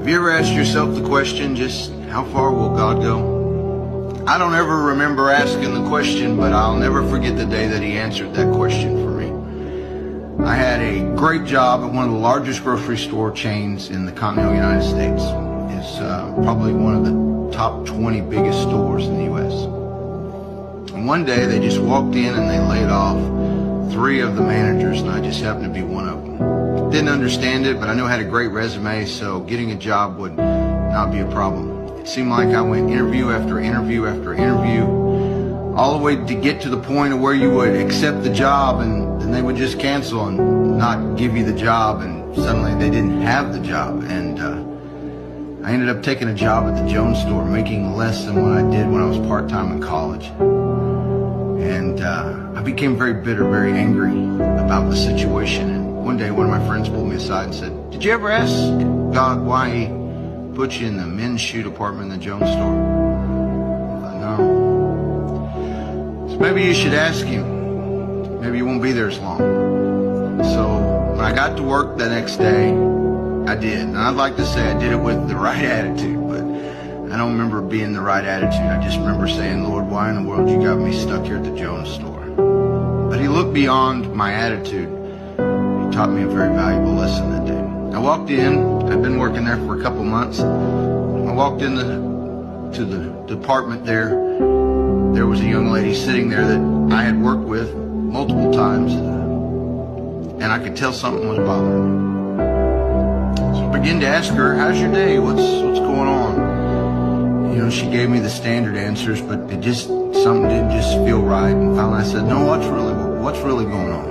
Have you ever asked yourself the question, just how far will God go? I don't ever remember asking the question, but I'll never forget the day that he answered that question for me. I had a great job at one of the largest grocery store chains in the continental United States. It's probably one of the top 20 biggest stores in the U.S. And one day they just walked in and they laid off 3 of the managers, and I just happened to be one of them. Didn't understand it, but I knew I had a great resume, so getting a job would not be a problem. It seemed like I went interview after interview after interview, all the way to get to the point of where you would accept the job and then they would just cancel and not give you the job, and suddenly they didn't have the job. And I ended up taking a job at the Jones store, making less than what I did when I was part-time in college. And I became very bitter, very angry about the situation. And one day one of my friends pulled me aside and said, "Did you ever ask God why he put you in the men's shoe department in the Jones store?" I thought, no. So maybe you should ask him. Maybe you won't be there as long. So when I got to work the next day, I did. And I'd like to say I did it with the right attitude, but I don't remember being the right attitude. I just remember saying, "Lord, why in the world you got me stuck here at the Jones store?" But he looked beyond my attitude. He taught me a very valuable lesson that day. I walked in. I'd been working there for a couple months. I walked in to the department there. There was a young lady sitting there that I had worked with multiple times, and I could tell something was bothering me. So I began to ask her, "How's your day? What's going on?" You know, she gave me the standard answers, but something didn't just feel right. And finally I said, "No, what's really going on?"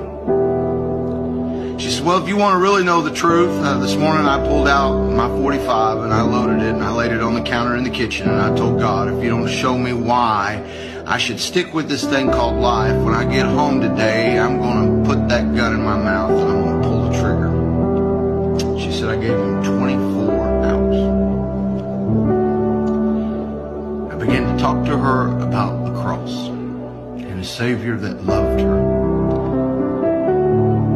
She said, "Well, if you want to really know the truth, this morning I pulled out my .45 and I loaded it and I laid it on the counter in the kitchen, and I told God, if you don't show me why I should stick with this thing called life, when I get home today, I'm going to put that gun in my mouth and I'm going to pull the trigger." She said, I gave him 24 hours. I began to talk to her about the cross and a Savior that loved her.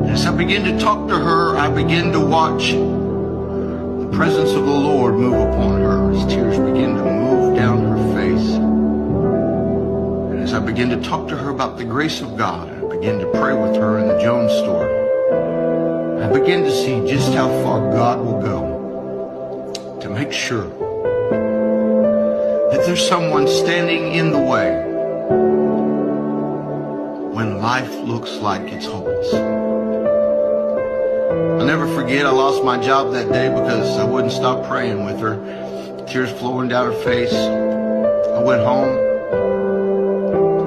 As I began to talk to her, I began to watch the presence of the Lord move upon her as tears began to move down her face. And as I began to talk to her about the grace of God, I began to pray with her in the Jones store, I began to see just how far God will go to make sure that there's someone standing in the way when life looks like it's hopeless. I'll never forget, I lost my job that day because I wouldn't stop praying with her. Tears flowing down her face. I went home.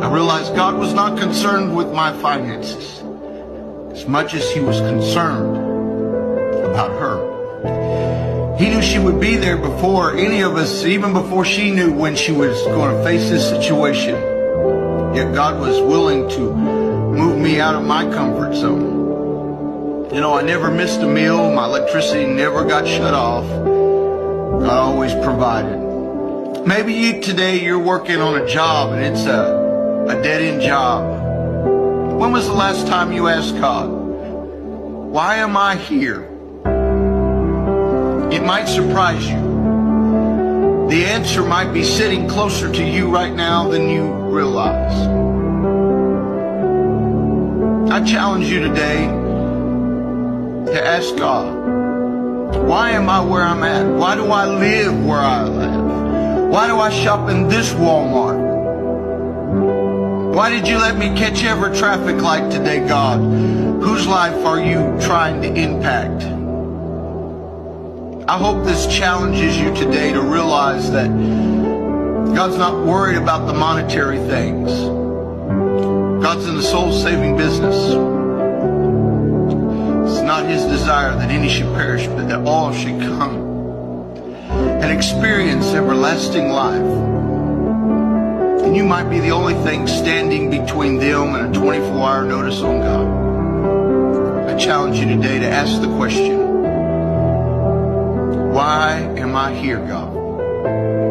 I realized God was not concerned with my finances as much as he was concerned about her. He knew she would be there before any of us, even before she knew when she was going to face this situation. Yet God was willing to move me out of my comfort zone. You know, I never missed a meal. My electricity never got shut off. God always provided. Maybe today you're working on a job and it's a dead-end job. When was the last time you asked God, why am I here? It might surprise you. The answer might be sitting closer to you right now than you realize. I challenge you today to ask God, why am I where I'm at? Why do I live where I live? Why do I shop in this Walmart? Why did you let me catch every traffic light today, God? Whose life are you trying to impact? I hope this challenges you today to realize that God's not worried about the monetary things. God's in the soul-saving business. It's not his desire that any should perish, but that all should come and experience everlasting life. And you might be the only thing standing between them and a 24-hour notice on God. I challenge you today to ask the question, why am I here, God?